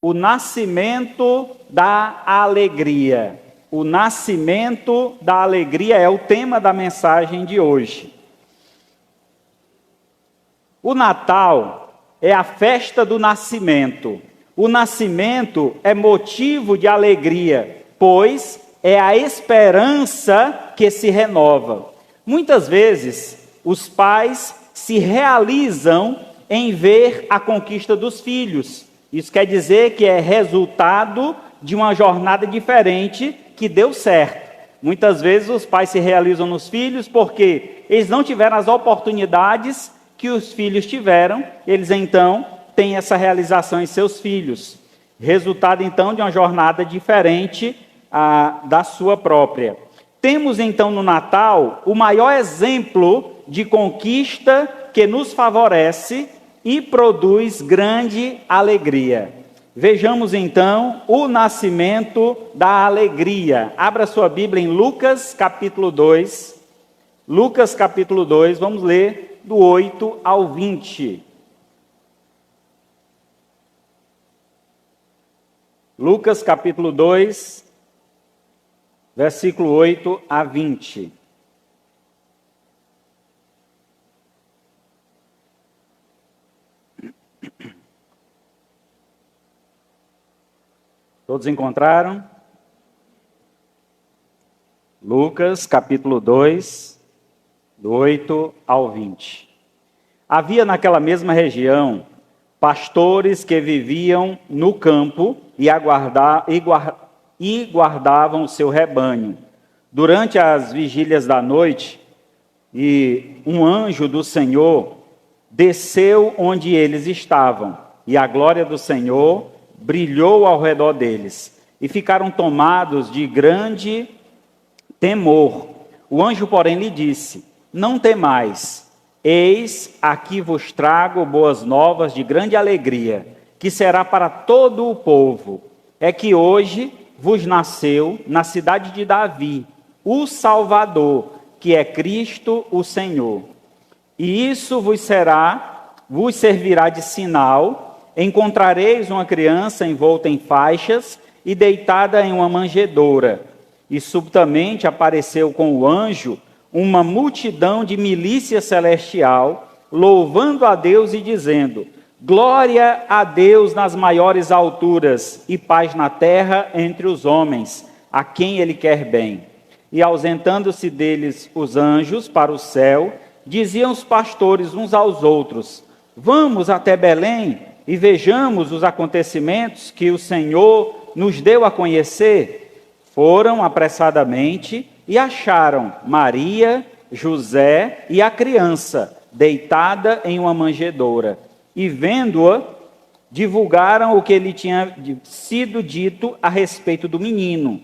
O nascimento da alegria. O nascimento da alegria é o tema da mensagem de hoje. O Natal é a festa do nascimento. O nascimento é motivo de alegria, pois é a esperança que se renova. Muitas vezes, os pais se realizam em ver a conquista dos filhos. Isso quer dizer que é resultado de uma jornada diferente que deu certo. Muitas vezes os pais se realizam nos filhos porque eles não tiveram as oportunidades que os filhos tiveram, eles então têm essa realização em seus filhos. Resultado então de uma jornada diferente da sua própria. Temos então no Natal o maior exemplo de conquista que nos favorece e produz grande alegria. Vejamos então o nascimento da alegria. Abra sua Bíblia em Lucas capítulo 2. Lucas capítulo 2, vamos ler do 8 ao 20. Lucas capítulo 2, versículo 8 a 20. Todos encontraram? Lucas, capítulo 2, do 8 ao 20. Havia naquela mesma região pastores que viviam no campo e guardavam o seu rebanho. Durante as vigílias da noite, um anjo do Senhor desceu onde eles estavam, e a glória do Senhor brilhou ao redor deles, e ficaram tomados de grande temor. O anjo, porém, lhe disse: não temais, eis aqui vos trago boas novas de grande alegria, que será para todo o povo. É que hoje vos nasceu na cidade de Davi o Salvador, que é Cristo o Senhor. E isso vos servirá de sinal: encontrareis uma criança envolta em faixas e deitada em uma manjedoura. E subitamente apareceu com o anjo uma multidão de milícia celestial, louvando a Deus e dizendo: glória a Deus nas maiores alturas e paz na terra entre os homens, a quem Ele quer bem. E ausentando-se deles os anjos para o céu, diziam os pastores uns aos outros: vamos até Belém e vejamos os acontecimentos que o Senhor nos deu a conhecer. Foram apressadamente e acharam Maria, José e a criança deitada em uma manjedoura. E vendo-a, divulgaram o que lhe tinha sido dito a respeito do menino.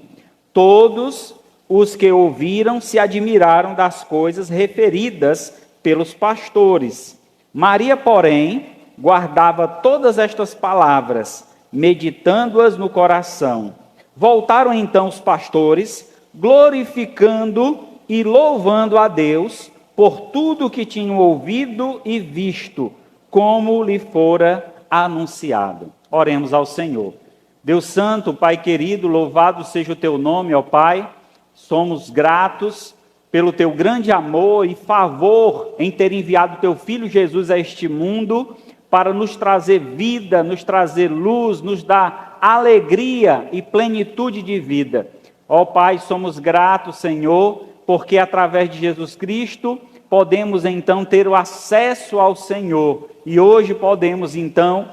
Todos os que ouviram se admiraram das coisas referidas pelos pastores. Maria, porém, guardava todas estas palavras, meditando-as no coração. Voltaram então os pastores, glorificando e louvando a Deus por tudo que tinham ouvido e visto, como lhe fora anunciado. Oremos ao Senhor. Deus Santo, Pai querido, louvado seja o teu nome, ó Pai. Somos gratos pelo teu grande amor e favor em ter enviado teu Filho Jesus a este mundo, para nos trazer vida, nos trazer luz, nos dar alegria e plenitude de vida. Ó Pai, somos gratos, Senhor, porque através de Jesus Cristo podemos então ter o acesso ao Senhor. E hoje podemos então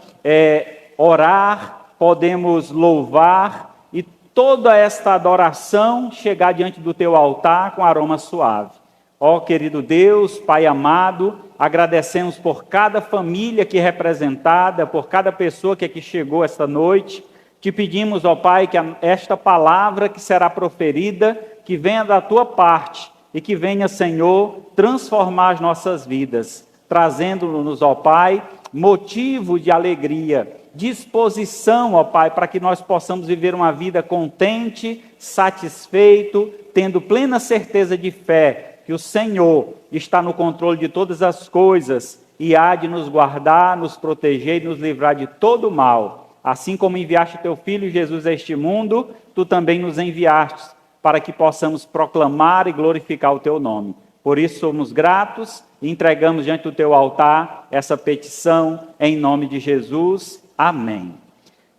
orar, podemos louvar e toda esta adoração chegar diante do teu altar com aroma suave. Ó querido Deus, Pai amado, agradecemos por cada família aqui representada, por cada pessoa que aqui chegou esta noite. Te pedimos, ó Pai, que esta palavra que será proferida, que venha da tua parte e que venha, Senhor, transformar as nossas vidas, trazendo-nos, ó Pai, motivo de alegria, disposição, ó Pai, para que nós possamos viver uma vida contente, satisfeito, tendo plena certeza de fé, que o Senhor está no controle de todas as coisas e há de nos guardar, nos proteger e nos livrar de todo o mal. Assim como enviaste teu Filho Jesus a este mundo, tu também nos enviaste, para que possamos proclamar e glorificar o teu nome. Por isso somos gratos e entregamos diante do teu altar essa petição em nome de Jesus. Amém.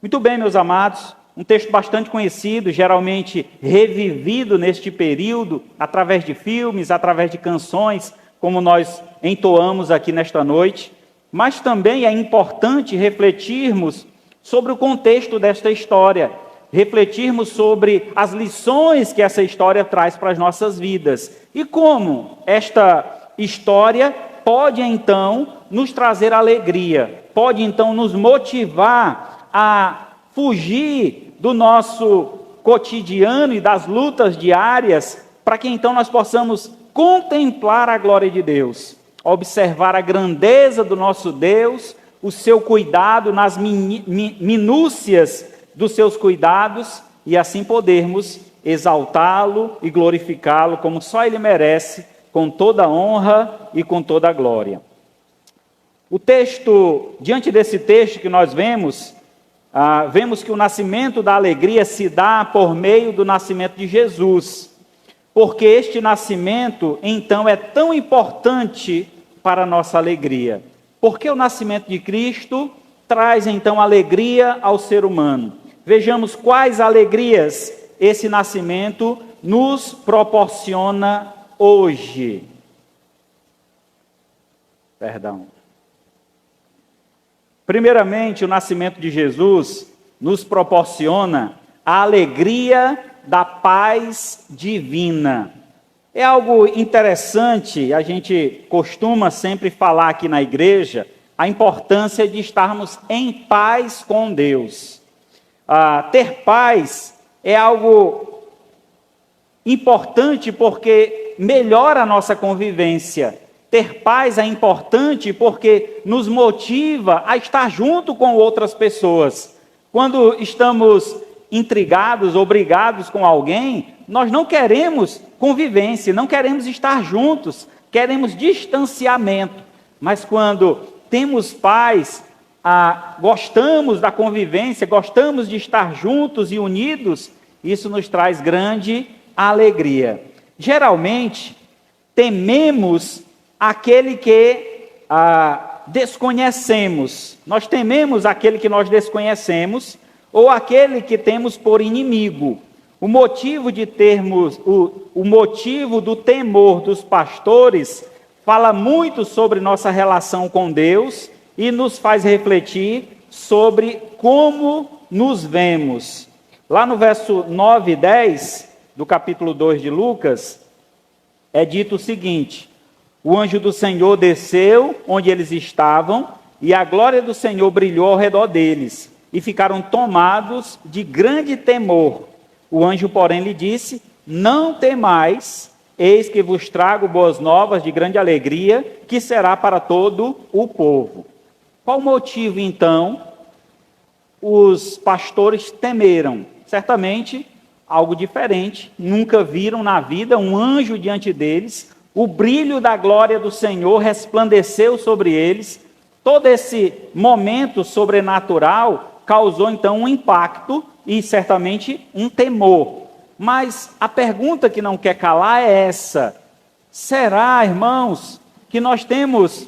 Muito bem, meus amados, um texto bastante conhecido, geralmente revivido neste período, através de filmes, através de canções, como nós entoamos aqui nesta noite, mas também é importante refletirmos sobre o contexto desta história, refletirmos sobre as lições que essa história traz para as nossas vidas e como esta história pode então nos trazer alegria, pode então nos motivar a fugir do nosso cotidiano e das lutas diárias, para que então nós possamos contemplar a glória de Deus, observar a grandeza do nosso Deus, o seu cuidado nas minúcias dos seus cuidados, e assim podermos exaltá-lo e glorificá-lo como só ele merece, com toda a honra e com toda a glória. O texto, diante desse texto que nós vemos, vemos que o nascimento da alegria se dá por meio do nascimento de Jesus, porque este nascimento, então, é tão importante para a nossa alegria. Porque o nascimento de Cristo traz, então, alegria ao ser humano. Vejamos quais alegrias esse nascimento nos proporciona hoje. Primeiramente, o nascimento de Jesus nos proporciona a alegria da paz divina. É algo interessante, a gente costuma sempre falar aqui na igreja, a importância de estarmos em paz com Deus. Ter paz é algo importante porque melhora a nossa convivência. Ter paz é importante porque nos motiva a estar junto com outras pessoas. Quando estamos intrigados ou brigados com alguém, nós não queremos convivência, não queremos estar juntos, queremos distanciamento. Mas quando temos paz, gostamos da convivência, gostamos de estar juntos e unidos, isso nos traz grande alegria. Geralmente, tememos aquele que desconhecemos. Nós tememos aquele que nós desconhecemos ou aquele que temos por inimigo. O motivo do temor dos pastores fala muito sobre nossa relação com Deus e nos faz refletir sobre como nos vemos. Lá no verso 9 e 10 do capítulo 2 de Lucas, é dito o seguinte: o anjo do Senhor desceu onde eles estavam, e a glória do Senhor brilhou ao redor deles, e ficaram tomados de grande temor. O anjo, porém, lhe disse: não temais, eis que vos trago boas novas de grande alegria, que será para todo o povo. Qual o motivo, então, os pastores temeram? Certamente, algo diferente. Nunca viram na vida um anjo diante deles. O brilho da glória do Senhor resplandeceu sobre eles. Todo esse momento sobrenatural causou, então, um impacto e, certamente, um temor. Mas a pergunta que não quer calar é essa: será, irmãos, que nós temos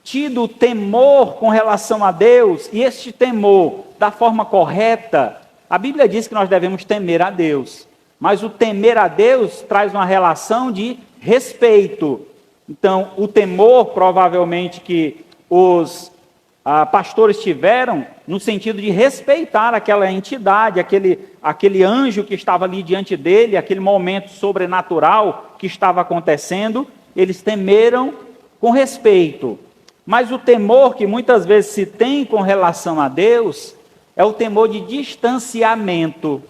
tido temor com relação a Deus, e este temor da forma correta? A Bíblia diz que nós devemos temer a Deus, mas o temer a Deus traz uma relação de respeito. Então, o temor, provavelmente, que os pastores tiveram, no sentido de respeitar aquela entidade, aquele anjo que estava ali diante dele, aquele momento sobrenatural que estava acontecendo, eles temeram com respeito. Mas o temor que muitas vezes se tem com relação a Deus é o temor de distanciamento,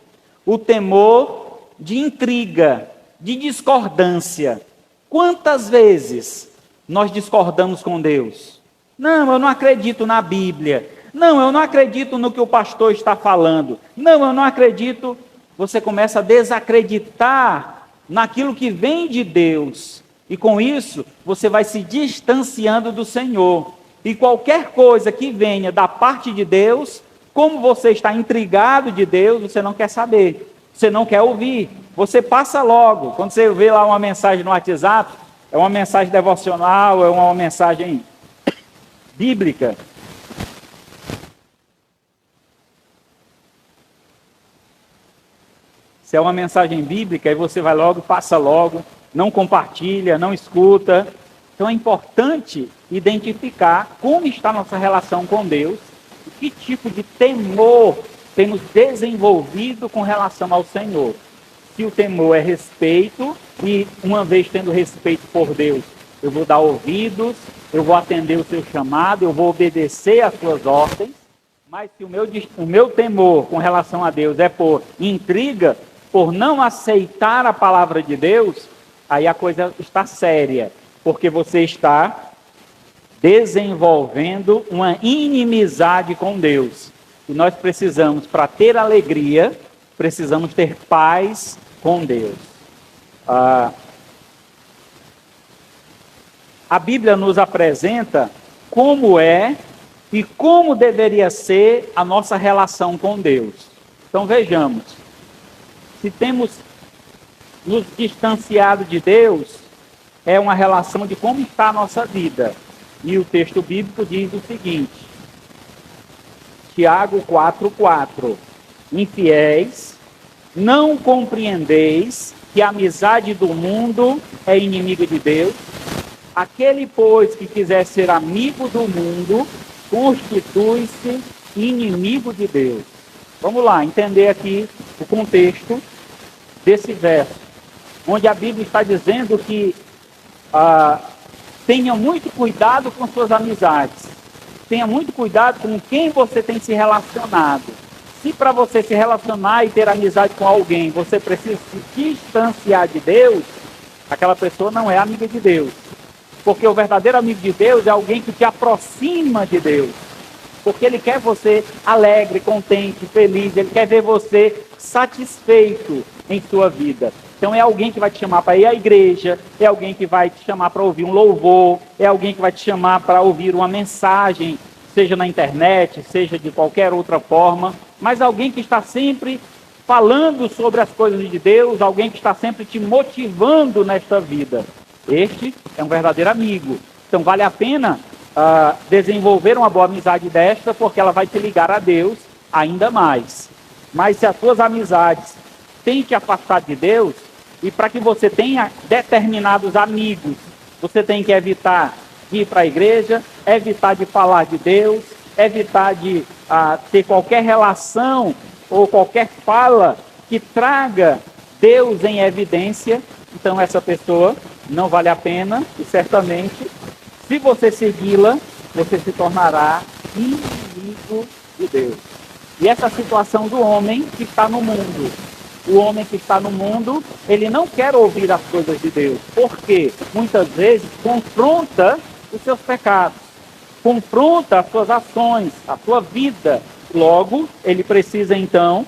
o temor de intriga, de discordância. Quantas vezes nós discordamos com Deus? Não, eu não acredito na Bíblia. Não, eu não acredito no que o pastor está falando. Não, eu não acredito. Você começa a desacreditar naquilo que vem de Deus. E com isso, você vai se distanciando do Senhor. E qualquer coisa que venha da parte de Deus, Como você está intrigado de Deus, você não quer saber, você não quer ouvir, você passa logo. Quando você vê lá uma mensagem no WhatsApp, é uma mensagem devocional, é uma mensagem bíblica. Se é uma mensagem bíblica, aí você vai logo, passa logo, não compartilha, não escuta. Então é importante identificar como está a nossa relação com Deus, que tipo de temor temos desenvolvido com relação ao Senhor. Se o temor é respeito, e uma vez tendo respeito por Deus, eu vou dar ouvidos, eu vou atender o seu chamado, eu vou obedecer às suas ordens. Mas se o meu temor com relação a Deus é por intriga, por não aceitar a palavra de Deus, aí a coisa está séria, porque você está desenvolvendo uma inimizade com Deus. E nós precisamos, para ter alegria, precisamos ter paz com Deus. A Bíblia nos apresenta como é e como deveria ser a nossa relação com Deus. Então vejamos, se temos nos distanciado de Deus, é uma relação de como está a nossa vida. E o texto bíblico diz o seguinte, Tiago 4:4, infiéis, não compreendeis que a amizade do mundo é inimiga de Deus? Aquele, pois, que quiser ser amigo do mundo, constitui-se inimigo de Deus. Vamos lá, entender aqui o contexto desse verso, onde a Bíblia está dizendo que tenha muito cuidado com suas amizades, tenha muito cuidado com quem você tem se relacionado. Se para você se relacionar e ter amizade com alguém, você precisa se distanciar de Deus, aquela pessoa não é amiga de Deus. Porque o verdadeiro amigo de Deus é alguém que te aproxima de Deus. Porque ele quer você alegre, contente, feliz, ele quer ver você satisfeito em sua vida. Então é alguém que vai te chamar para ir à igreja, é alguém que vai te chamar para ouvir um louvor, é alguém que vai te chamar para ouvir uma mensagem, seja na internet, seja de qualquer outra forma, mas alguém que está sempre falando sobre as coisas de Deus, alguém que está sempre te motivando nesta vida. Este é um verdadeiro amigo. Então vale a pena desenvolver uma boa amizade desta, porque ela vai te ligar a Deus ainda mais. Mas se as suas amizades têm te afastado de Deus, e para que você tenha determinados amigos, você tem que evitar de ir para a igreja, evitar de falar de Deus, evitar de ter qualquer relação ou qualquer fala que traga Deus em evidência. Então essa pessoa não vale a pena, e certamente, se você segui-la, você se tornará inimigo de Deus. E essa situação do homem que está no mundo. O homem que está no mundo, ele não quer ouvir as coisas de Deus, porque muitas vezes confronta os seus pecados, confronta as suas ações, a sua vida. Logo, ele precisa então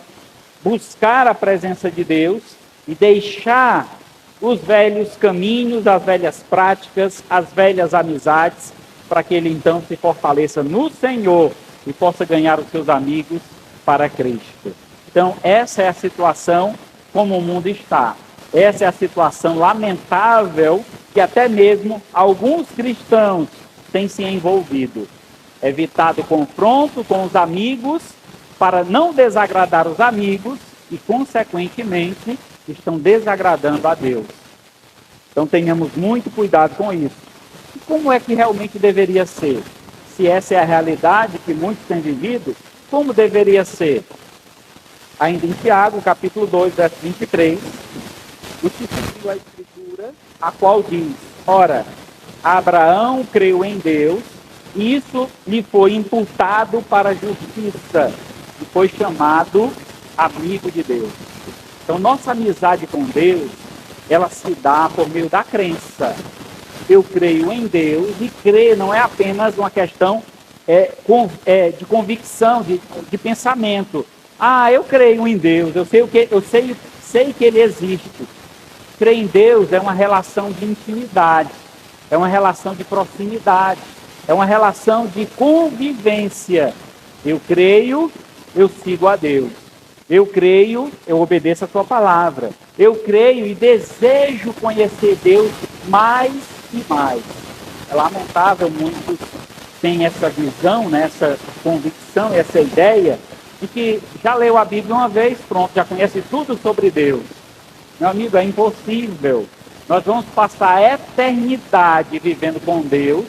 buscar a presença de Deus e deixar os velhos caminhos, as velhas práticas, as velhas amizades, para que ele então se fortaleça no Senhor e possa ganhar os seus amigos para Cristo. Então, essa é a situação como o mundo está. Essa é a situação lamentável que até mesmo alguns cristãos têm se envolvido. Evitado confronto com os amigos para não desagradar os amigos e, consequentemente, estão desagradando a Deus. Então tenhamos muito cuidado com isso. E como é que realmente deveria ser? Se essa é a realidade que muitos têm vivido, como deveria ser? Ainda em Tiago, capítulo 2, verso 23, o que cumpriu a Escritura, a qual diz, ora, Abraão creu em Deus, e isso lhe foi imputado para a justiça, e foi chamado amigo de Deus. Então, nossa amizade com Deus, ela se dá por meio da crença. Eu creio em Deus, e crer não é apenas uma questão de convicção, de pensamento. Eu creio em Deus, sei que Ele existe. Crer em Deus é uma relação de intimidade, é uma relação de proximidade, é uma relação de convivência. Eu creio eu sigo a Deus. Eu creio, eu obedeço a sua palavra. Eu creio e desejo conhecer Deus mais e mais. É lamentável, muitos têm essa visão, né, essa convicção, essa ideia de que já leu a Bíblia uma vez, pronto, já conhece tudo sobre Deus. Meu amigo, é impossível. Nós vamos passar a eternidade vivendo com Deus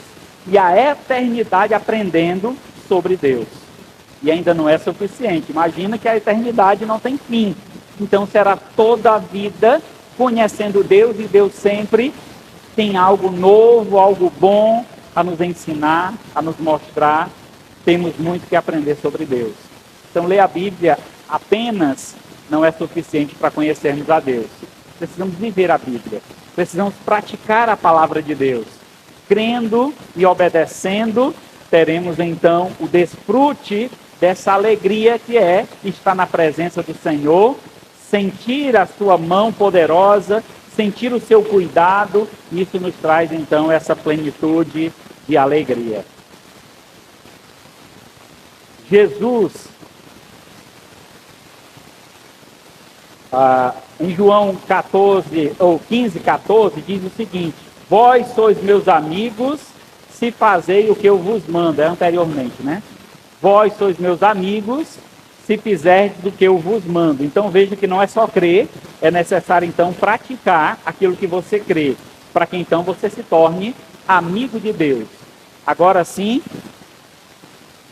e a eternidade aprendendo sobre Deus. E ainda não é suficiente. Imagina que a eternidade não tem fim. Então será toda a vida conhecendo Deus, e Deus sempre tem algo novo, algo bom a nos ensinar, a nos mostrar. Temos muito que aprender sobre Deus. Então ler a Bíblia apenas não é suficiente para conhecermos a Deus. Precisamos viver a Bíblia. Precisamos praticar a palavra de Deus. Crendo e obedecendo, teremos então o desfrute dessa alegria que é estar na presença do Senhor, sentir a sua mão poderosa, sentir o seu cuidado. Isso nos traz então essa plenitude de alegria. Jesus, em João 14, ou 15, 14, diz o seguinte: vós sois meus amigos, se fazei o que eu vos mando. É anteriormente, né? Vós sois meus amigos, se fizerdes do que eu vos mando. Então veja que não é só crer, é necessário então praticar aquilo que você crê, para que então você se torne amigo de Deus. Agora sim,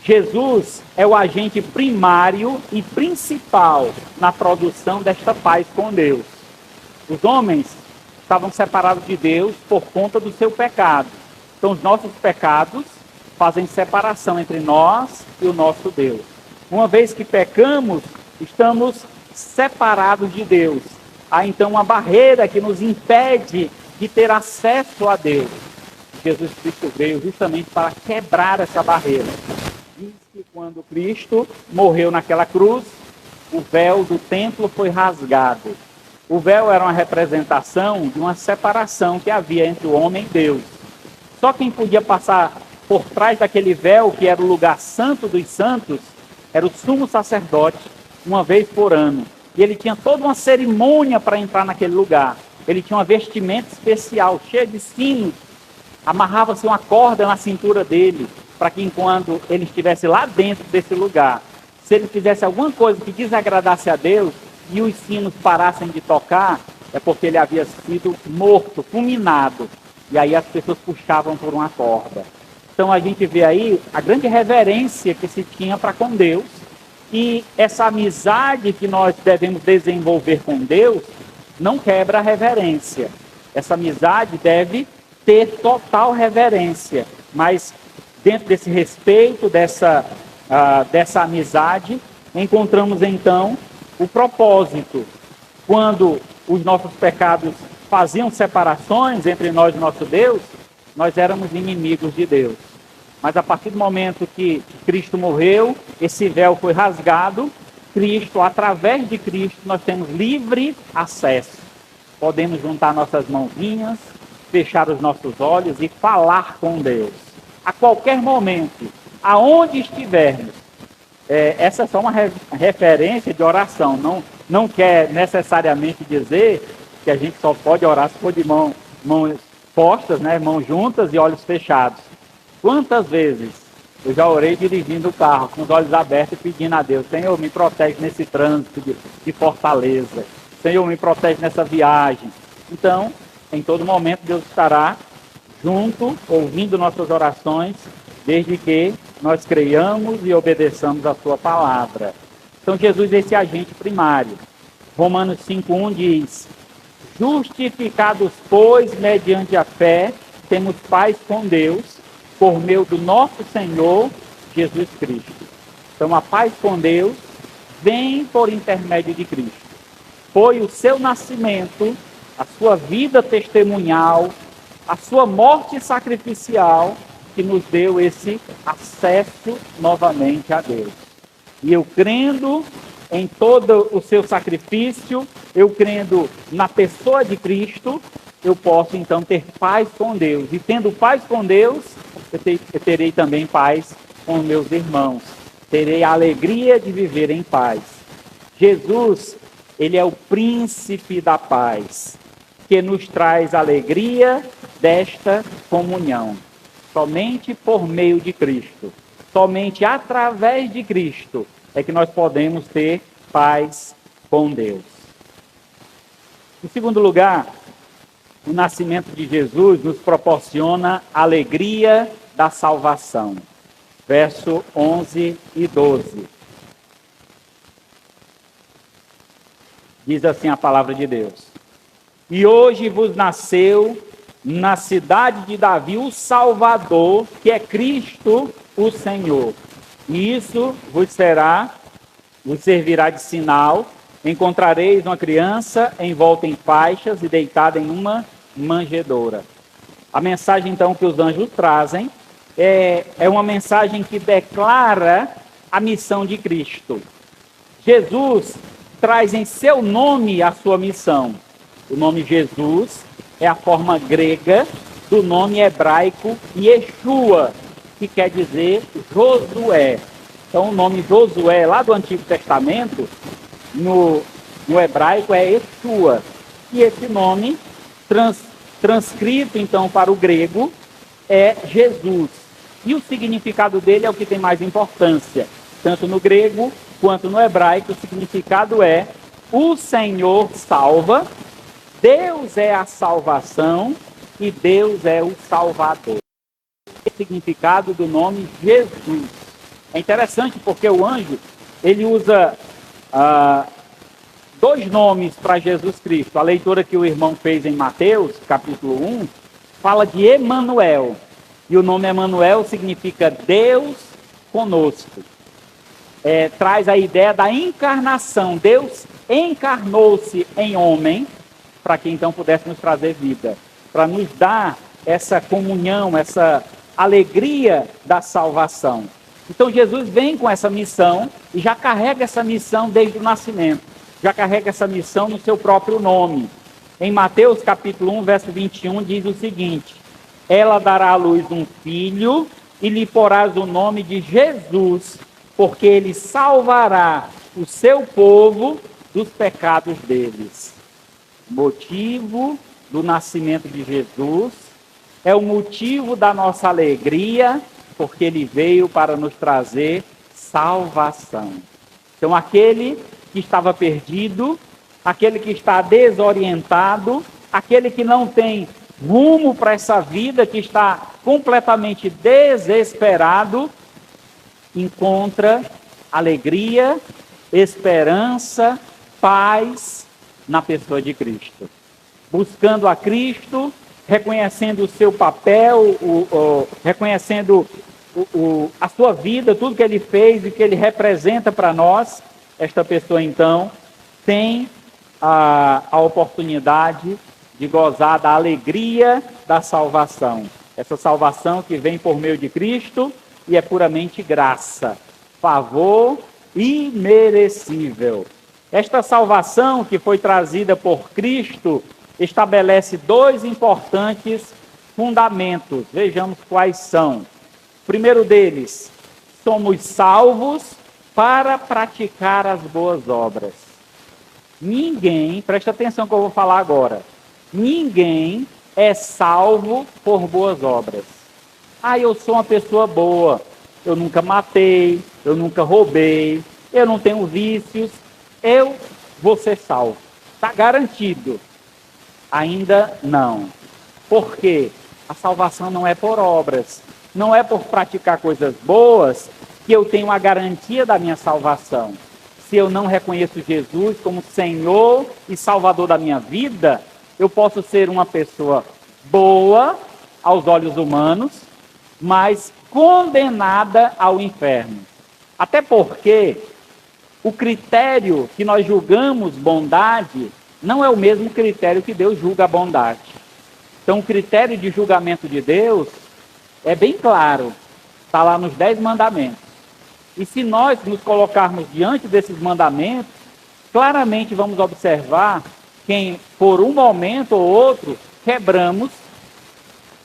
Jesus é o agente primário e principal na produção desta paz com Deus. Os homens estavam separados de Deus por conta do seu pecado. Então os nossos pecados fazem separação entre nós e o nosso Deus. Uma vez que pecamos, estamos separados de Deus. Há então uma barreira que nos impede de ter acesso a Deus. Jesus Cristo veio justamente para quebrar essa barreira. Diz que quando Cristo morreu naquela cruz, o véu do templo foi rasgado. O véu era uma representação de uma separação que havia entre o homem e Deus. Só quem podia passar por trás daquele véu, que era o lugar santo dos santos, era o sumo sacerdote, uma vez por ano. E ele tinha toda uma cerimônia para entrar naquele lugar. Ele tinha uma vestimenta especial, cheia de sinos. Amarrava-se uma corda na cintura dele, para que enquanto ele estivesse lá dentro desse lugar, se ele fizesse alguma coisa que desagradasse a Deus, e os sinos parassem de tocar, é porque ele havia sido morto, fulminado. E aí as pessoas puxavam por uma corda. Então a gente vê aí a grande reverência que se tinha para com Deus, e essa amizade que nós devemos desenvolver com Deus não quebra a reverência. Essa amizade deve ter total reverência, mas dentro desse respeito, dessa amizade, encontramos então o propósito. Quando os nossos pecados faziam separações entre nós e nosso Deus, nós éramos inimigos de Deus. Mas a partir do momento que Cristo morreu, esse véu foi rasgado. Cristo, através de Cristo, nós temos livre acesso. Podemos juntar nossas mãozinhas, fechar os nossos olhos e falar com Deus. A qualquer momento, aonde estivermos. Essa é só uma referência de oração. Não quer necessariamente dizer que a gente só pode orar se for de mãos postas, né, mãos juntas e olhos fechados. Quantas vezes eu já orei dirigindo o carro, com os olhos abertos e pedindo a Deus: Senhor, me protege nesse trânsito de Fortaleza. Senhor, me protege nessa viagem. Então, em todo momento, Deus estará junto, ouvindo nossas orações, desde que nós creiamos e obedeçamos a sua palavra. Então, Jesus é esse agente primário. Romanos 5:1 diz: justificados, pois, mediante a fé, temos paz com Deus, por meio do nosso Senhor Jesus Cristo. Então, a paz com Deus vem por intermédio de Cristo. Foi o seu nascimento, a sua vida testemunhal, a sua morte sacrificial, que nos deu esse acesso novamente a Deus. E eu crendo em todo o seu sacrifício, eu crendo na pessoa de Cristo, eu posso então ter paz com Deus. E tendo paz com Deus, eu terei também paz com meus irmãos. terei a alegria de viver em paz. Jesus, ele é o príncipe da paz, que nos traz alegria desta comunhão. Somente por meio de Cristo, somente através de Cristo, é que nós podemos ter paz com Deus. Em segundo lugar, o nascimento de Jesus nos proporciona alegria da salvação. Verso 11 e 12. Diz assim a palavra de Deus: E hoje vos nasceu na cidade de Davi o Salvador, que é Cristo o Senhor. E isso vos servirá de sinal. Encontrareis uma criança envolta em faixas e deitada em uma manjedoura. A mensagem, então, que os anjos trazem é uma mensagem que declara a missão de Cristo. Jesus traz em seu nome a sua missão. O nome Jesus é a forma grega do nome hebraico Yeshua, que quer dizer Josué. Então, o nome Josué, lá do Antigo Testamento, no hebraico é Yeshua. E esse nome, transcrito então para o grego, é Jesus. E o significado dele é o que tem mais importância. Tanto no grego quanto no hebraico, o significado é: o Senhor salva, Deus é a salvação e Deus é o Salvador. Esse é o significado do nome Jesus. É interessante porque o anjo, ele usa dois nomes para Jesus Cristo. A leitura que o irmão fez em Mateus, capítulo 1, fala de Emanuel. E o nome Emanuel significa Deus conosco. Traz a ideia da encarnação. Deus encarnou-se em homem para que então pudesse nos trazer vida, para nos dar essa comunhão, essa alegria da salvação. Então Jesus vem com essa missão e já carrega essa missão desde o nascimento, já carrega essa missão no seu próprio nome. Em Mateus capítulo 1, verso 21, diz o seguinte: ela dará à luz um filho e lhe porás o nome de Jesus, porque ele salvará o seu povo dos pecados deles. O motivo do nascimento de Jesus é o motivo da nossa alegria, porque ele veio para nos trazer salvação. Então, aquele que estava perdido, aquele que está desorientado, aquele que não tem rumo para essa vida, que está completamente desesperado, encontra alegria, esperança, paz na pessoa de Cristo. Buscando a Cristo, reconhecendo o seu papel, reconhecendo a sua vida, tudo que ele fez e que ele representa para nós, esta pessoa então tem a oportunidade de gozar da alegria da salvação. Essa salvação que vem por meio de Cristo e é puramente graça, favor imerecível. Esta salvação que foi trazida por Cristo estabelece dois importantes fundamentos. Vejamos quais são. O primeiro deles, somos salvos para praticar as boas obras. Ninguém, presta atenção que eu vou falar agora, ninguém é salvo por boas obras. Eu sou uma pessoa boa, eu nunca matei, eu nunca roubei, eu não tenho vícios, eu vou ser salvo. Está garantido. Ainda não. Por quê? A salvação não é por obras, não é por praticar coisas boas que eu tenho a garantia da minha salvação. Se eu não reconheço Jesus como Senhor e Salvador da minha vida, eu posso ser uma pessoa boa aos olhos humanos, mas condenada ao inferno. Até porque o critério que nós julgamos bondade não é o mesmo critério que Deus julga a bondade. Então, o critério de julgamento de Deus é bem claro, está lá nos 10 mandamentos. E se nós nos colocarmos diante desses mandamentos, claramente vamos observar que, por um momento ou outro, quebramos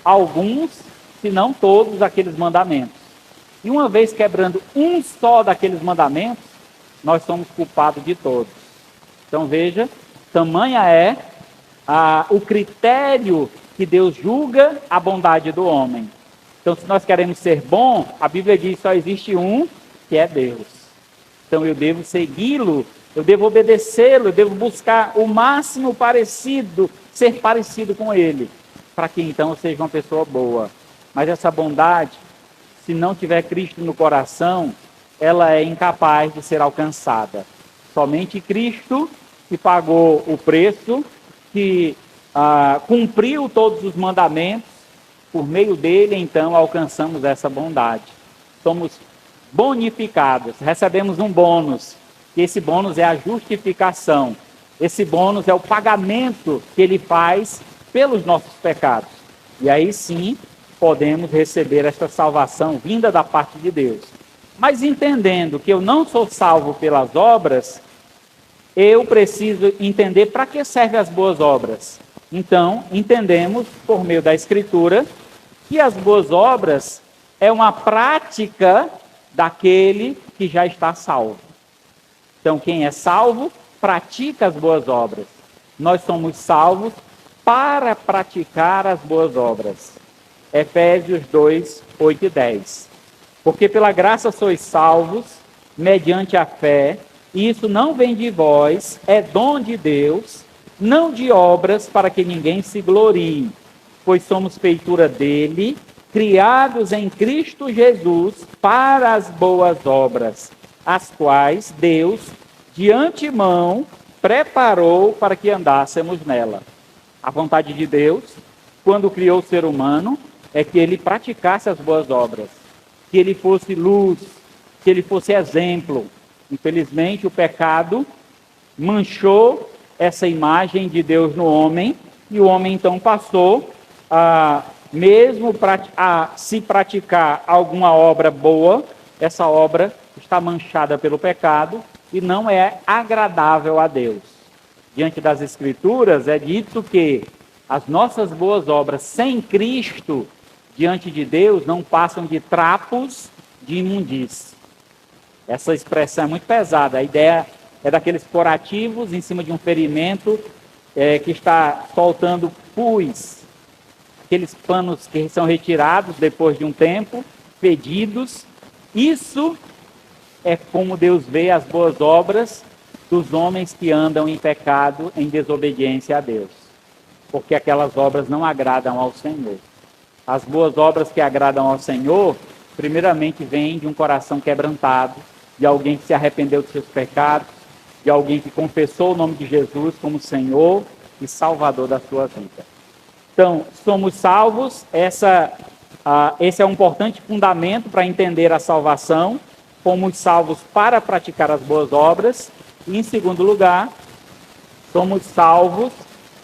alguns, se não todos, aqueles mandamentos. E uma vez quebrando um só daqueles mandamentos, nós somos culpados de todos. Então veja, tamanha é o critério que Deus julga a bondade do homem. Então, se nós queremos ser bom, a Bíblia diz que só existe um, que é Deus. Então eu devo segui-lo, eu devo obedecê-lo, eu devo buscar o máximo parecido, ser parecido com ele, para que então eu seja uma pessoa boa. Mas essa bondade, se não tiver Cristo no coração, ela é incapaz de ser alcançada. Somente Cristo, que pagou o preço, que cumpriu todos os mandamentos, por meio dele, então, alcançamos essa bondade. Somos bonificados, recebemos um bônus, e esse bônus é a justificação. Esse bônus é o pagamento que ele faz pelos nossos pecados. E aí sim, podemos receber esta salvação vinda da parte de Deus. Mas entendendo que eu não sou salvo pelas obras, eu preciso entender para que servem as boas obras. Então, entendemos, por meio da Escritura, que as boas obras é uma prática daquele que já está salvo. Então, quem é salvo, pratica as boas obras. Nós somos salvos para praticar as boas obras. Efésios 2, 8 e 10. Porque pela graça sois salvos, mediante a fé, e isso não vem de vós, é dom de Deus, não de obras para que ninguém se glorie, pois somos feitura dele, criados em Cristo Jesus para as boas obras, as quais Deus, de antemão, preparou para que andássemos nela. A vontade de Deus, quando criou o ser humano, é que ele praticasse as boas obras, que ele fosse luz, que ele fosse exemplo. Infelizmente, o pecado manchou essa imagem de Deus no homem, e o homem então passou se praticar alguma obra boa, essa obra está manchada pelo pecado e não é agradável a Deus. Diante das Escrituras é dito que as nossas boas obras sem Cristo, diante de Deus, não passam de trapos de imundície. Essa expressão é muito pesada, a ideia é daqueles curativos em cima de um ferimento que está soltando pus, aqueles panos que são retirados depois de um tempo, fedidos. Isso é como Deus vê as boas obras dos homens que andam em pecado, em desobediência a Deus, porque aquelas obras não agradam ao Senhor. As boas obras que agradam ao Senhor, primeiramente vêm de um coração quebrantado, de alguém que se arrependeu dos seus pecados, de alguém que confessou o nome de Jesus como Senhor e Salvador da sua vida. Então, somos salvos, esse é um importante fundamento para entender a salvação. Fomos salvos para praticar as boas obras. E, em segundo lugar, somos salvos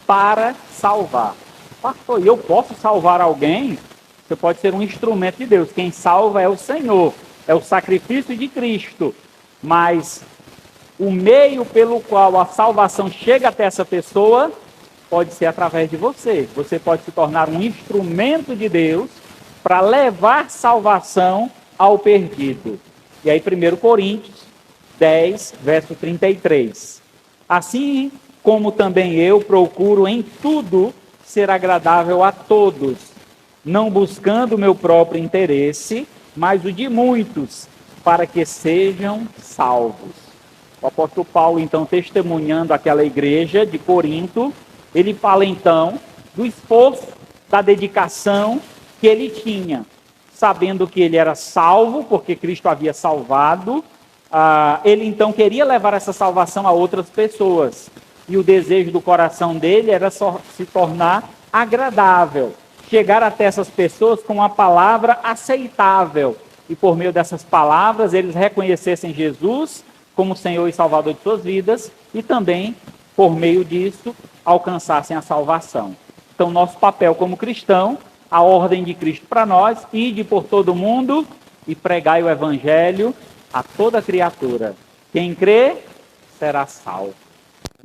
para salvar. Pastor, eu posso salvar alguém? Você pode ser um instrumento de Deus. Quem salva é o Senhor, é o sacrifício de Cristo. Mas o meio pelo qual a salvação chega até essa pessoa pode ser através de você. Você pode se tornar um instrumento de Deus para levar salvação ao perdido. E aí 1 Coríntios 10, verso 33. Assim como também eu procuro em tudo ser agradável a todos, não buscando o meu próprio interesse, mas o de muitos, para que sejam salvos. O apóstolo Paulo, então, testemunhando aquela igreja de Corinto, ele fala, então, do esforço, da dedicação que ele tinha, sabendo que ele era salvo, porque Cristo havia salvado, ele, então, queria levar essa salvação a outras pessoas. E o desejo do coração dele era só se tornar agradável, chegar até essas pessoas com uma palavra aceitável. E por meio dessas palavras, eles reconhecessem Jesus como Senhor e Salvador de suas vidas e também, por meio disso, alcançassem a salvação. Então, nosso papel como cristão, a ordem de Cristo para nós, ide por todo mundo e pregai o Evangelho a toda criatura. Quem crê, será salvo.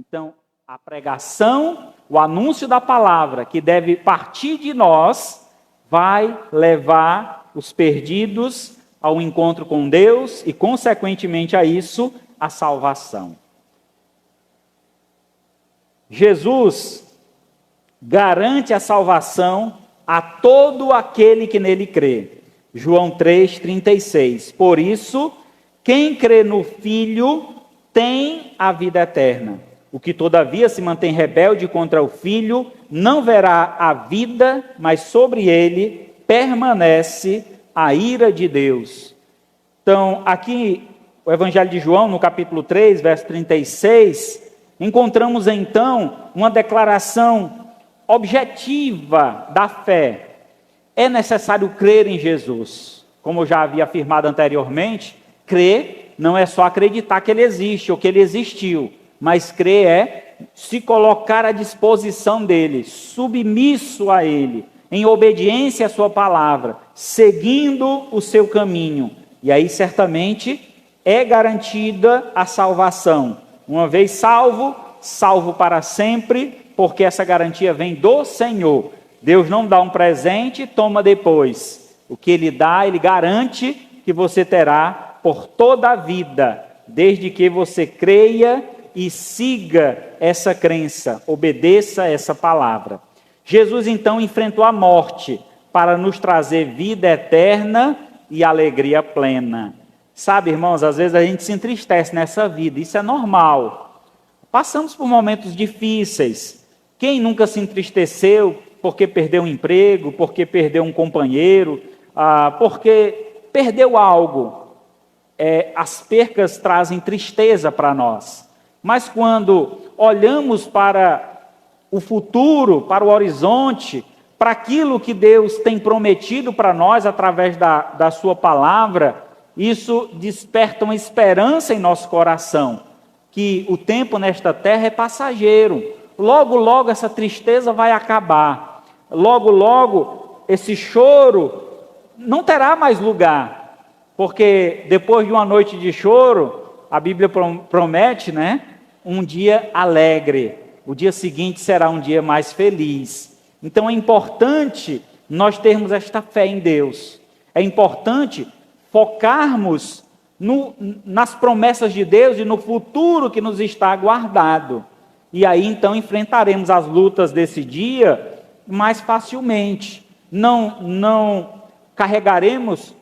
Então, a pregação, o anúncio da palavra, que deve partir de nós, vai levar os perdidos ao encontro com Deus e, consequentemente a isso, a salvação. Jesus garante a salvação a todo aquele que nele crê. João 3,36. Por isso, quem crê no Filho tem a vida eterna. O que todavia se mantém rebelde contra o Filho não verá a vida, mas sobre ele permanece a ira de Deus. Então, aqui, o Evangelho de João, no capítulo 3, verso 36, encontramos então uma declaração objetiva da fé. É necessário crer em Jesus. Como eu já havia afirmado anteriormente, crer não é só acreditar que ele existe ou que ele existiu, mas crer é se colocar à disposição dele, submisso a ele, em obediência à sua palavra, seguindo o seu caminho. E aí certamente é garantida a salvação. Uma vez salvo, salvo para sempre, porque essa garantia vem do Senhor. Deus não dá um presente e toma depois. O que ele dá, ele garante que você terá por toda a vida, desde que você creia e siga essa crença, obedeça essa palavra. Jesus então enfrentou a morte para nos trazer vida eterna e alegria plena. Sabe, irmãos, às vezes a gente se entristece nessa vida, isso é normal. Passamos por momentos difíceis. Quem nunca se entristeceu porque perdeu um emprego, porque perdeu um companheiro, porque perdeu algo? As percas trazem tristeza para nós. Mas quando olhamos para o futuro, para o horizonte, para aquilo que Deus tem prometido para nós através da sua palavra, isso desperta uma esperança em nosso coração, que o tempo nesta terra é passageiro. Logo, logo essa tristeza vai acabar. Logo, logo esse choro não terá mais lugar, porque depois de uma noite de choro, a Bíblia promete, um dia alegre. O dia seguinte será um dia mais feliz. Então é importante nós termos esta fé em Deus. É importante focarmos nas promessas de Deus e no futuro que nos está aguardado. E aí então enfrentaremos as lutas desse dia mais facilmente. Não carregaremos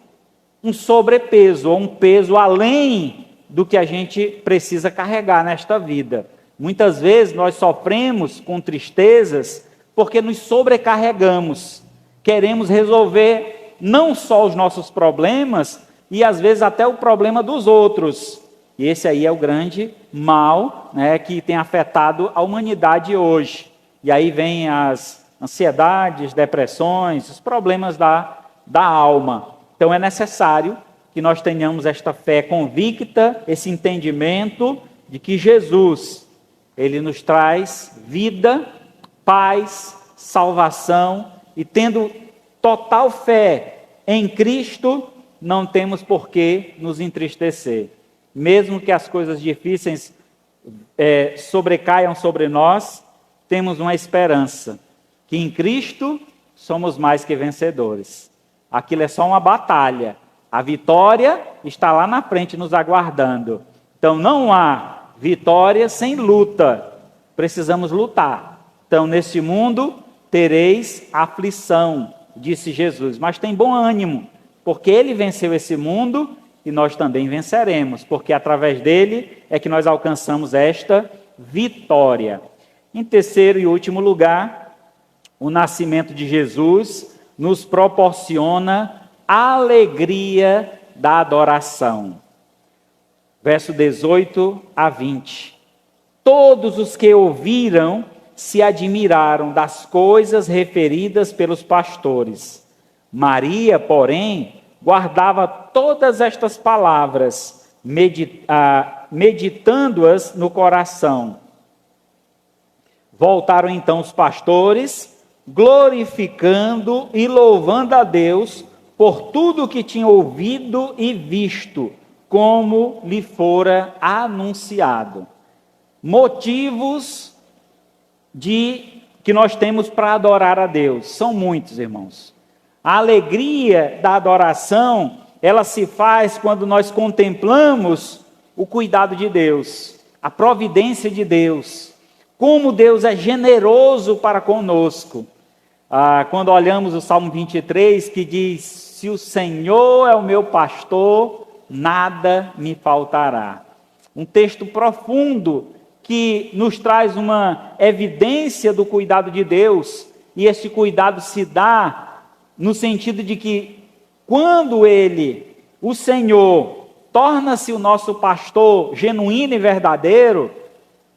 um sobrepeso ou um peso além do que a gente precisa carregar nesta vida. Muitas vezes nós sofremos com tristezas porque nos sobrecarregamos. Queremos resolver não só os nossos problemas, e às vezes até o problema dos outros. E esse aí é o grande mal, que tem afetado a humanidade hoje. E aí vem as ansiedades, depressões, os problemas da alma. Então é necessário que nós tenhamos esta fé convicta, esse entendimento de que Jesus, ele nos traz vida, paz, salvação, e tendo total fé em Cristo, não temos por que nos entristecer. Mesmo que as coisas difíceis sobrecaiam sobre nós, temos uma esperança, que em Cristo somos mais que vencedores. Aquilo é só uma batalha. A vitória está lá na frente nos aguardando. Então não há vitória sem luta. Precisamos lutar. Então nesse mundo tereis aflição, disse Jesus. Mas tem bom ânimo, porque ele venceu esse mundo e nós também venceremos. Porque através dele é que nós alcançamos esta vitória. Em terceiro e último lugar, o nascimento de Jesus nos proporciona a alegria da adoração. Verso 18 a 20. Todos os que ouviram se admiraram das coisas referidas pelos pastores. Maria, porém, guardava todas estas palavras, meditando-as no coração. Voltaram então os pastores, glorificando e louvando a Deus por tudo o que tinham ouvido e visto, como lhe fora anunciado. Motivos que nós temos para adorar a Deus são muitos, irmãos. A alegria da adoração ela se faz quando nós contemplamos o cuidado de Deus, a providência de Deus, como Deus é generoso para conosco. Quando olhamos o Salmo 23, que diz: se o Senhor é o meu pastor, nada me faltará. Um texto profundo que nos traz uma evidência do cuidado de Deus, e esse cuidado se dá no sentido de que quando Ele, o Senhor, torna-se o nosso pastor genuíno e verdadeiro,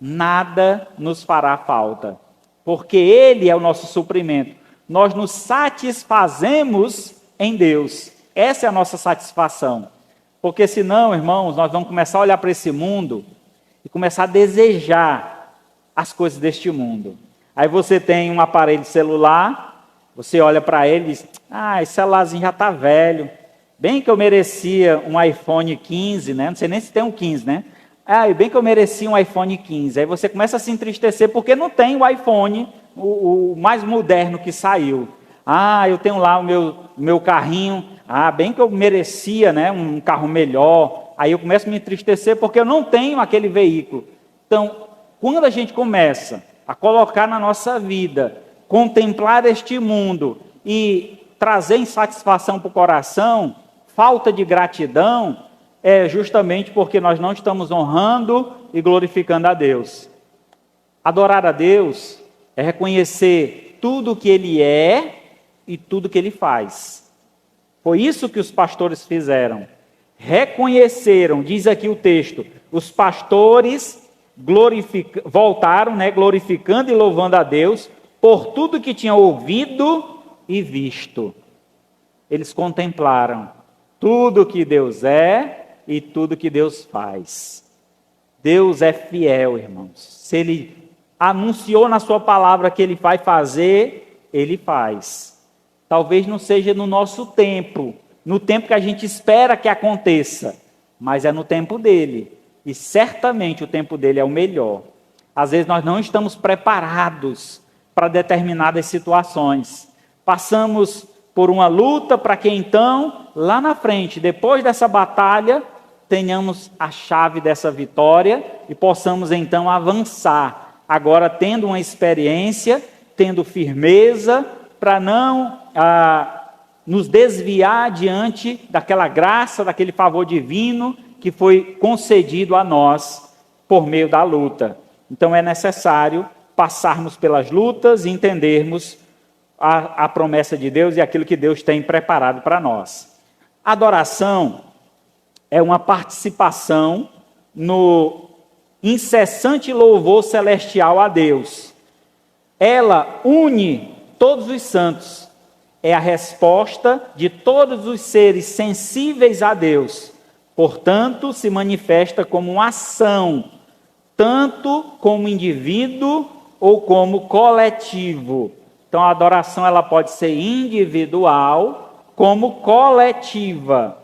nada nos fará falta, porque Ele é o nosso suprimento. Nós nos satisfazemos em Deus. Essa é a nossa satisfação. Porque senão, irmãos, nós vamos começar a olhar para esse mundo e começar a desejar as coisas deste mundo. Aí você tem um aparelho celular, você olha para ele e diz: esse celularzinho já está velho. Bem que eu merecia um iPhone 15, né? Não sei nem se tem um 15, né? Bem que eu merecia um iPhone 15. Aí você começa a se entristecer porque não tem o iPhone, o mais moderno que saiu. Eu tenho lá o meu carrinho. Bem que eu merecia, né, um carro melhor. Aí eu começo a me entristecer porque eu não tenho aquele veículo. Então, quando a gente começa a colocar na nossa vida, contemplar este mundo e trazer insatisfação para o coração, falta de gratidão, é justamente porque nós não estamos honrando e glorificando a Deus. Adorar a Deus é reconhecer tudo o que Ele é e tudo o que Ele faz. Foi isso que os pastores fizeram. Reconheceram, diz aqui o texto, os pastores voltaram, né, glorificando e louvando a Deus por tudo que tinham ouvido e visto. Eles contemplaram tudo que Deus é e tudo que Deus faz. Deus é fiel, irmãos. Se Ele anunciou na sua palavra que Ele vai fazer, Ele faz. Talvez não seja no nosso tempo, no tempo que a gente espera que aconteça, mas é no tempo dele. E certamente o tempo dele é o melhor. Às vezes nós não estamos preparados para determinadas situações. Passamos por uma luta para que então, lá na frente, depois dessa batalha, tenhamos a chave dessa vitória e possamos então avançar. Agora tendo uma experiência, tendo firmeza, para não nos desviar diante daquela graça, daquele favor divino que foi concedido a nós por meio da luta. Então é necessário passarmos pelas lutas e entendermos a promessa de Deus e aquilo que Deus tem preparado para nós. Adoração é uma participação no incessante louvor celestial a Deus. Ela une todos os santos. É a resposta de todos os seres sensíveis a Deus. Portanto, se manifesta como uma ação, tanto como indivíduo ou como coletivo. Então, a adoração ela pode ser individual como coletiva.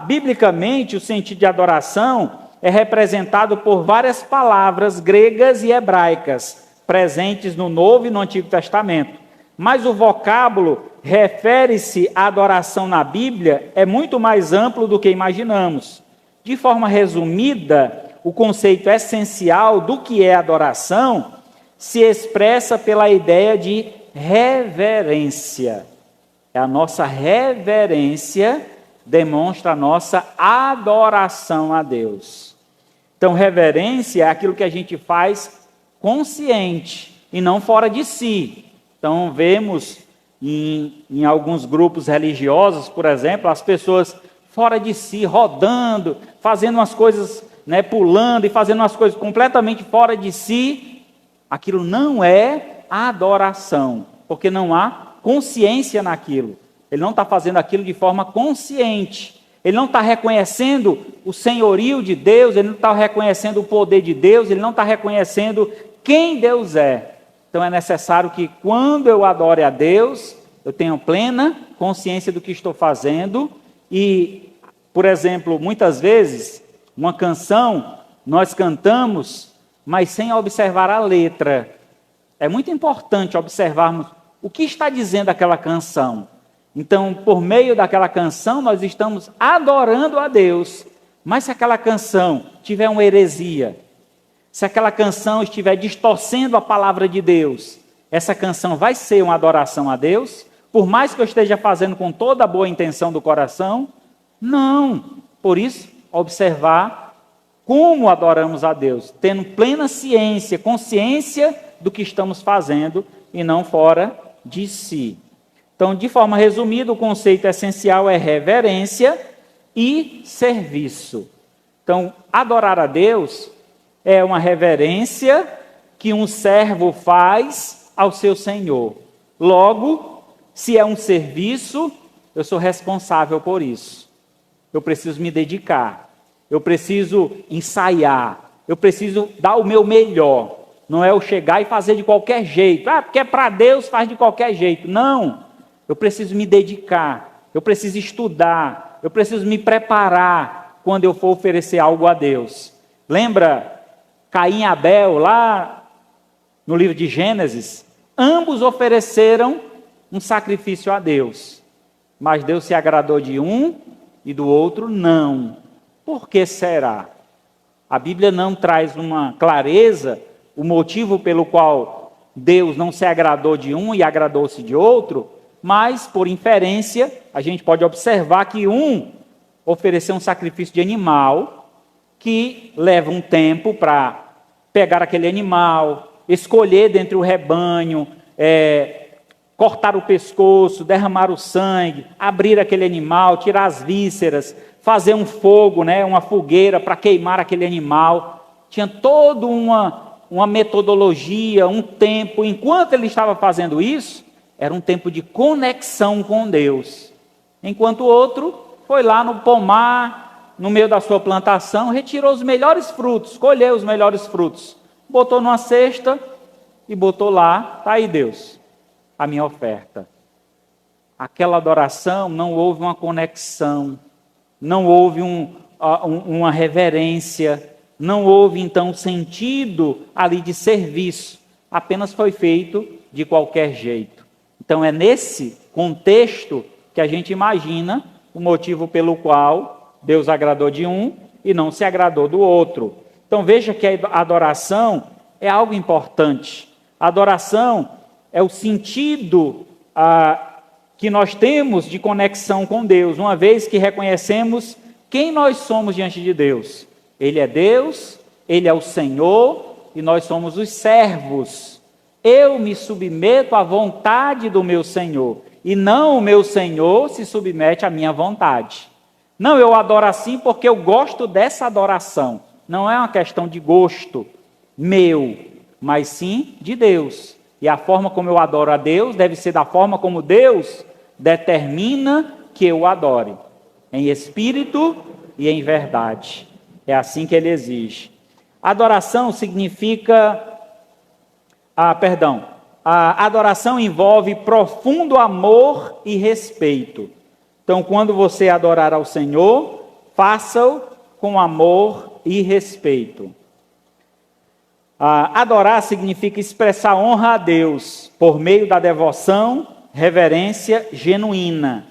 Biblicamente, o sentido de adoração é representado por várias palavras gregas e hebraicas, presentes no Novo e no Antigo Testamento. Mas o vocábulo refere-se à adoração na Bíblia é muito mais amplo do que imaginamos. De forma resumida, o conceito essencial do que é adoração se expressa pela ideia de reverência. A nossa reverência demonstra a nossa adoração a Deus. Então, reverência é aquilo que a gente faz consciente e não fora de si. Então, vemos em alguns grupos religiosos, por exemplo, as pessoas fora de si, rodando, fazendo umas coisas, né, pulando e fazendo umas coisas completamente fora de si. Aquilo não é adoração, porque não há consciência naquilo. Ele não está fazendo aquilo de forma consciente. Ele não está reconhecendo o senhorio de Deus, ele não está reconhecendo o poder de Deus, ele não está reconhecendo quem Deus é. Então é necessário que quando eu adore a Deus, eu tenha plena consciência do que estou fazendo. E, por exemplo, muitas vezes, uma canção, nós cantamos, mas sem observar a letra. É muito importante observarmos o que está dizendo aquela canção. Então, por meio daquela canção, nós estamos adorando a Deus. Mas se aquela canção tiver uma heresia, se aquela canção estiver distorcendo a palavra de Deus, essa canção vai ser uma adoração a Deus? Por mais que eu esteja fazendo com toda a boa intenção do coração? Não. Por isso, observar como adoramos a Deus, tendo plena ciência, consciência do que estamos fazendo e não fora de si. Então, de forma resumida, o conceito essencial é reverência e serviço. Então, adorar a Deus é uma reverência que um servo faz ao seu Senhor. Logo, se é um serviço, eu sou responsável por isso. Eu preciso me dedicar, eu preciso ensaiar, eu preciso dar o meu melhor. Não é eu chegar e fazer de qualquer jeito. Porque é para Deus, faz de qualquer jeito. Não. Eu preciso me dedicar, eu preciso estudar, eu preciso me preparar quando eu for oferecer algo a Deus. Lembra Caim e Abel, lá no livro de Gênesis? Ambos ofereceram um sacrifício a Deus, mas Deus se agradou de um e do outro não. Por que será? A Bíblia não traz uma clareza, o motivo pelo qual Deus não se agradou de um e agradou-se de outro, mas, por inferência, a gente pode observar que um ofereceu um sacrifício de animal, que leva um tempo para pegar aquele animal, escolher dentre o rebanho, cortar o pescoço, derramar o sangue, abrir aquele animal, tirar as vísceras, fazer um fogo, uma fogueira para queimar aquele animal. Tinha toda uma metodologia, um tempo. Enquanto ele estava fazendo isso, era um tempo de conexão com Deus. Enquanto o outro foi lá no pomar, no meio da sua plantação, retirou os melhores frutos, colheu os melhores frutos, botou numa cesta e botou lá, está aí Deus, a minha oferta. Aquela adoração não houve uma conexão, não houve uma reverência, não houve então sentido ali de serviço, apenas foi feito de qualquer jeito. Então é nesse contexto que a gente imagina o motivo pelo qual Deus agradou de um e não se agradou do outro. Então veja que a adoração é algo importante. A adoração é o sentido que nós temos de conexão com Deus, uma vez que reconhecemos quem nós somos diante de Deus. Ele é Deus, Ele é o Senhor e nós somos os servos. Eu me submeto à vontade do meu Senhor, e não o meu Senhor se submete à minha vontade. Não, eu adoro assim porque eu gosto dessa adoração. Não é uma questão de gosto meu, mas sim de Deus. E a forma como eu adoro a Deus deve ser da forma como Deus determina que eu o adore, em espírito e em verdade. É assim que Ele exige. Adoração significa... A adoração envolve profundo amor e respeito. Então, quando você adorar ao Senhor, faça-o com amor e respeito. Adorar significa expressar honra a Deus por meio da devoção, reverência genuína.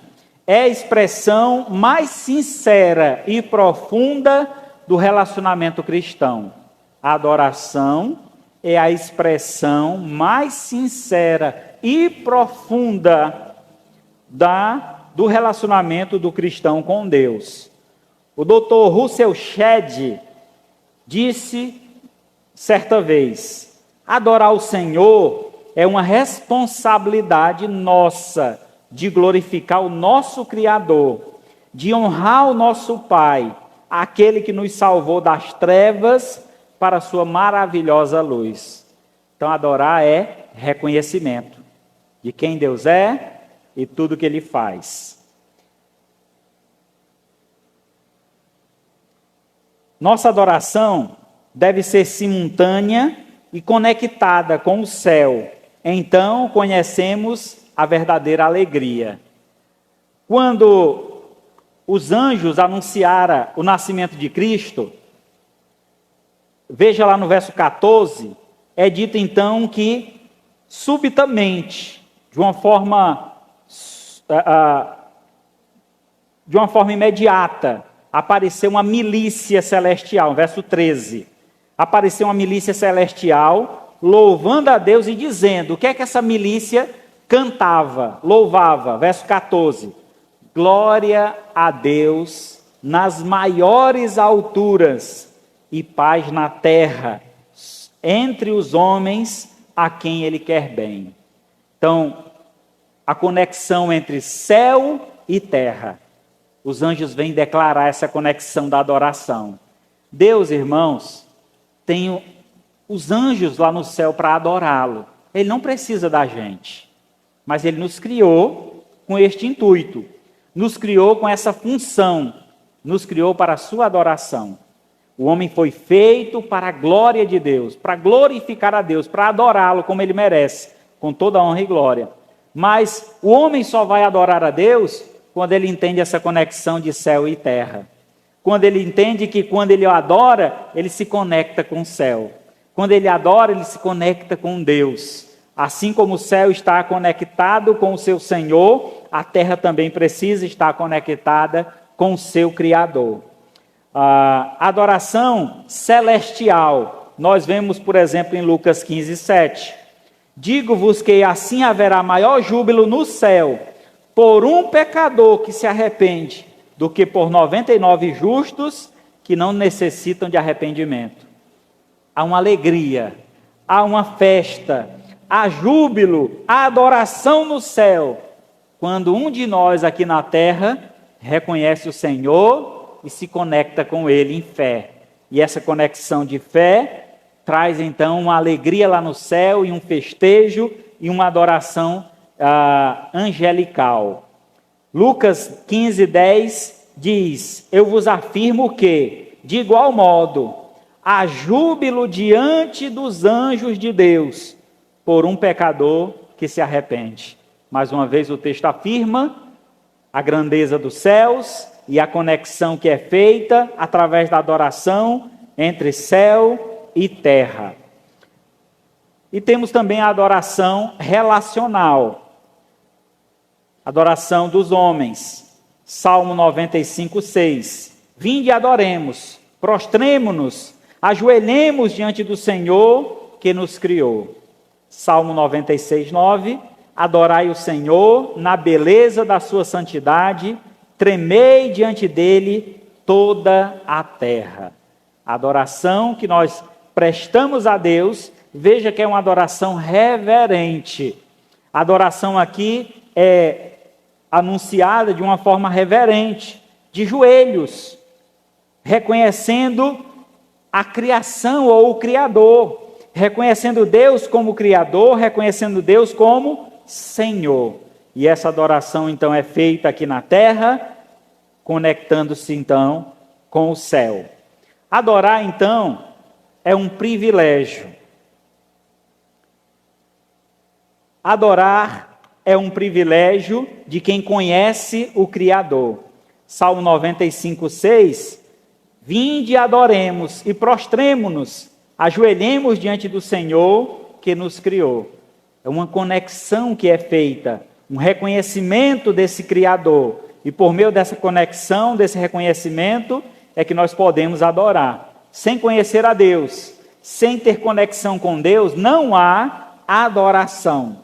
É a expressão mais sincera e profunda do relacionamento cristão. A adoração é a expressão mais sincera e profunda do relacionamento do cristão com Deus. O Dr. Russell Shedd disse certa vez: adorar o Senhor é uma responsabilidade nossa de glorificar o nosso Criador, de honrar o nosso Pai, aquele que nos salvou das trevas para a sua maravilhosa luz. Então, adorar é reconhecimento de quem Deus é e tudo que Ele faz. Nossa adoração deve ser simultânea e conectada com o céu. Então, conhecemos a verdadeira alegria. Quando os anjos anunciaram o nascimento de Cristo, veja lá no verso 14, é dito então que subitamente, de uma forma de uma forma imediata, apareceu uma milícia celestial, verso 13. Apareceu uma milícia celestial, louvando a Deus e dizendo, o que é que essa milícia cantava, louvava? Verso 14. Glória a Deus nas maiores alturas e paz na terra, entre os homens a quem Ele quer bem. Então, a conexão entre céu e terra. Os anjos vêm declarar essa conexão da adoração. Deus, irmãos, tem os anjos lá no céu para adorá-lo. Ele não precisa da gente, mas Ele nos criou com este intuito. Nos criou com essa função. Nos criou para a sua adoração. O homem foi feito para a glória de Deus, para glorificar a Deus, para adorá-lo como Ele merece, com toda a honra e glória. Mas o homem só vai adorar a Deus quando ele entende essa conexão de céu e terra. Quando ele entende que quando ele o adora, ele se conecta com o céu. Quando ele adora, ele se conecta com Deus. Assim como o céu está conectado com o seu Senhor, a terra também precisa estar conectada com o seu Criador. A adoração celestial, nós vemos, por exemplo, em Lucas 15, 7. Digo-vos que assim haverá maior júbilo no céu por um pecador que se arrepende, do que por 99 justos que não necessitam de arrependimento. Há uma alegria, há uma festa, há júbilo, há adoração no céu, quando um de nós aqui na terra reconhece o Senhor e se conecta com Ele em fé. E essa conexão de fé traz então uma alegria lá no céu e um festejo e uma adoração angelical. Lucas 15, 10 diz, eu vos afirmo que, de igual modo, há júbilo diante dos anjos de Deus por um pecador que se arrepende. Mais uma vez o texto afirma a grandeza dos céus e a conexão que é feita através da adoração entre céu e terra. E temos também a adoração relacional, adoração dos homens. Salmo 95, 6. Vinde e adoremos, prostremo-nos, ajoelhemos diante do Senhor que nos criou. Salmo 96, 9. Adorai o Senhor na beleza da sua santidade, tremei diante dele toda a terra. A adoração que nós prestamos a Deus, veja que é uma adoração reverente. A adoração aqui é anunciada de uma forma reverente, de joelhos, reconhecendo a criação ou o Criador, reconhecendo Deus como Criador, reconhecendo Deus como Senhor. E essa adoração então é feita aqui na terra, conectando-se então com o céu. Adorar então é um privilégio. Adorar é um privilégio de quem conhece o Criador. Salmo 95, 6. Vinde e adoremos e prostremo-nos, ajoelhemos diante do Senhor que nos criou. É uma conexão que é feita, um reconhecimento desse Criador. E por meio dessa conexão, desse reconhecimento, é que nós podemos adorar. Sem conhecer a Deus, sem ter conexão com Deus, não há adoração.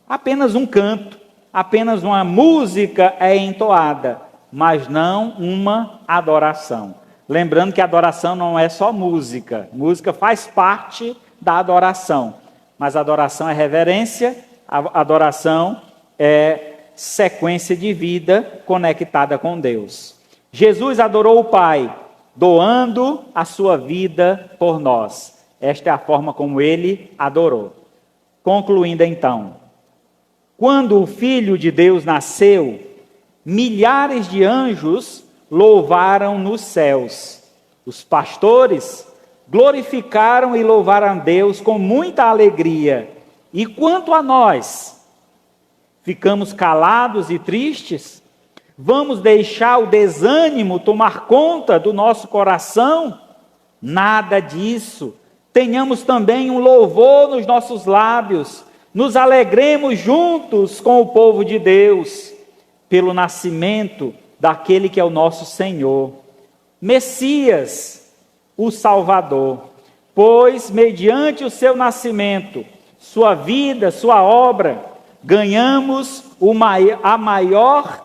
Apenas um canto, apenas uma música é entoada, mas não uma adoração. Lembrando que a adoração não é só música. Música faz parte da adoração. Mas a adoração é reverência, a adoração é sequência de vida conectada com Deus. Jesus adorou o Pai, doando a sua vida por nós. Esta é a forma como ele adorou. Concluindo então, quando o Filho de Deus nasceu, milhares de anjos louvaram nos céus. Os pastores glorificaram e louvaram a Deus com muita alegria. E quanto a nós, ficamos calados e tristes? Vamos deixar o desânimo tomar conta do nosso coração? Nada disso. Tenhamos também um louvor nos nossos lábios. Nos alegremos juntos com o povo de Deus. pelo nascimento daquele que é o nosso Senhor, Messias, o Salvador. Pois, mediante o seu nascimento, sua vida, sua obra, ganhamos o maior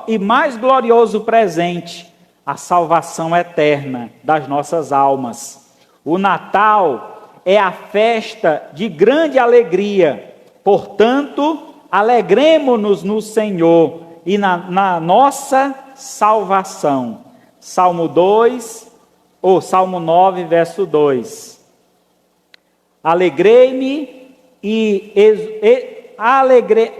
e mais glorioso presente, a salvação eterna das nossas almas. O Natal é a festa de grande alegria, portanto, alegremo-nos no Senhor e na nossa salvação. Salmo 9, verso 2. Alegrei-me e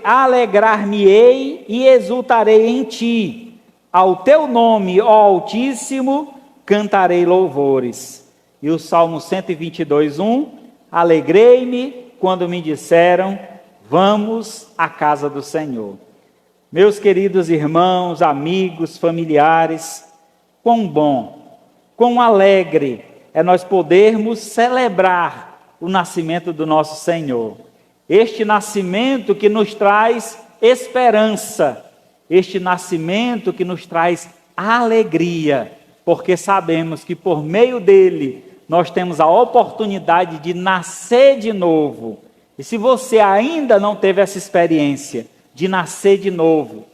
alegrar-me-ei e exultarei em ti. Ao teu nome, ó Altíssimo, cantarei louvores. E o Salmo 122, 1. Alegrei-me quando me disseram, vamos à casa do Senhor. Meus queridos irmãos, amigos, familiares, quão bom, quão alegre é nós podermos celebrar o nascimento do nosso Senhor. Este nascimento que nos traz esperança, este nascimento que nos traz alegria, porque sabemos que por meio dele nós temos a oportunidade de nascer de novo. E se você ainda não teve essa experiência de nascer de novo,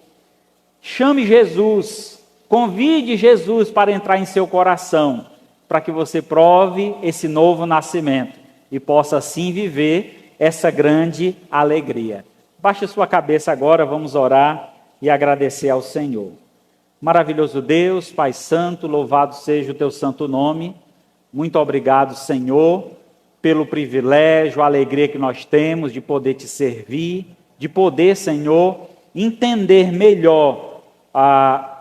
chame Jesus, convide Jesus para entrar em seu coração, para que você prove esse novo nascimento e possa assim viver essa grande alegria. Baixe sua cabeça agora, vamos orar e agradecer ao Senhor. Maravilhoso Deus, Pai Santo, louvado seja o teu santo nome. Muito obrigado, Senhor, pelo privilégio, a alegria que nós temos de poder te servir, de poder, Senhor, entender melhor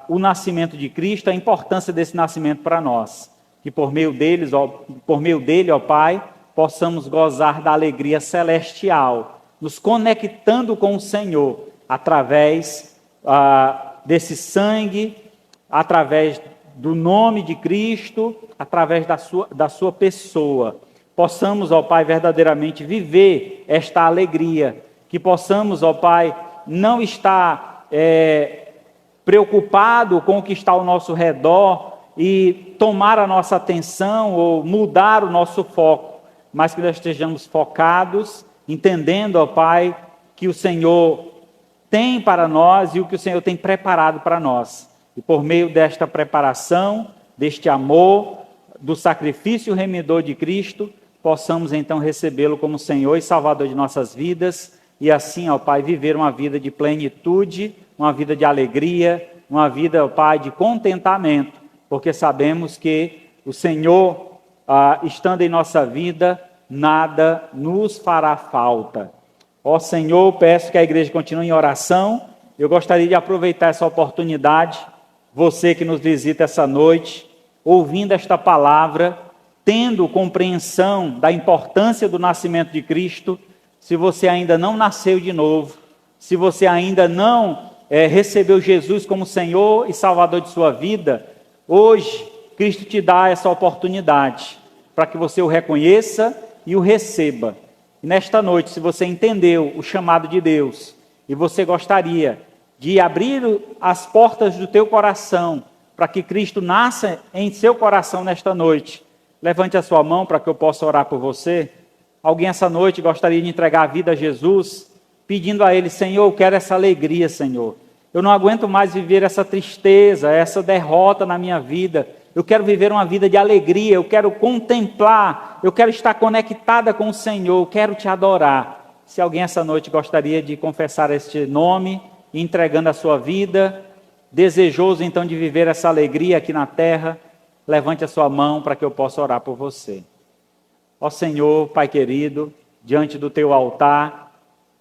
o nascimento de Cristo, a importância desse nascimento para nós. Que por meio dele, ó Pai, possamos gozar da alegria celestial, nos conectando com o Senhor, através desse sangue, através do nome de Cristo, através da sua pessoa. Possamos, ó Pai, verdadeiramente viver esta alegria, que possamos, ó Pai, não estar preocupado com o que está ao nosso redor e tomar a nossa atenção ou mudar o nosso foco, mas que nós estejamos focados, entendendo, ó Pai, que o Senhor tem para nós e o que o Senhor tem preparado para nós. E por meio desta preparação, deste amor, do sacrifício remidor de Cristo, possamos então recebê-lo como Senhor e Salvador de nossas vidas, e assim, ó Pai, viver uma vida de plenitude, uma vida de alegria, uma vida, ó Pai, de contentamento, porque sabemos que o Senhor, estando em nossa vida, nada nos fará falta. Ó Senhor, peço que a igreja continue em oração. Eu gostaria de aproveitar essa oportunidade, você que nos visita essa noite, ouvindo esta palavra, tendo compreensão da importância do nascimento de Cristo. Se você ainda não nasceu de novo, se você ainda não recebeu Jesus como Senhor e Salvador de sua vida, hoje Cristo te dá essa oportunidade para que você o reconheça e o receba. E nesta noite, se você entendeu o chamado de Deus e você gostaria de abrir as portas do teu coração para que Cristo nasça em seu coração nesta noite, levante a sua mão para que eu possa orar por você. Alguém essa noite gostaria de entregar a vida a Jesus, pedindo a Ele, Senhor, eu quero essa alegria, Senhor. Eu não aguento mais viver essa tristeza, essa derrota na minha vida. Eu quero viver uma vida de alegria, eu quero contemplar, eu quero estar conectada com o Senhor, eu quero te adorar. Se alguém essa noite gostaria de confessar este nome, entregando a sua vida, desejoso então de viver essa alegria aqui na terra, levante a sua mão para que eu possa orar por você. Ó Senhor, Pai querido, diante do teu altar,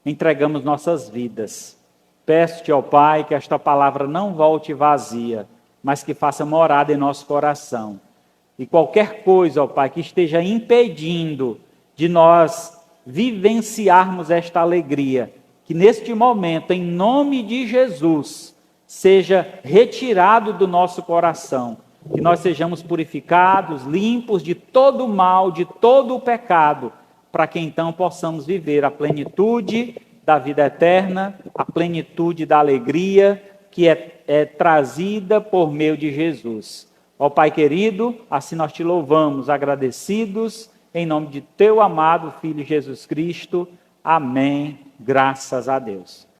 entregamos nossas vidas. Peço-te, ó Pai, que esta palavra não volte vazia, mas que faça morada em nosso coração. E qualquer coisa, ó Pai, que esteja impedindo de nós vivenciarmos esta alegria, que neste momento, em nome de Jesus, seja retirado do nosso coração, que nós sejamos purificados, limpos de todo o mal, de todo o pecado, para que então possamos viver a plenitude da vida eterna, a plenitude da alegria que é trazida por meio de Jesus. Ó Pai querido, assim nós te louvamos, agradecidos, em nome de teu amado Filho Jesus Cristo. Amém. Graças a Deus.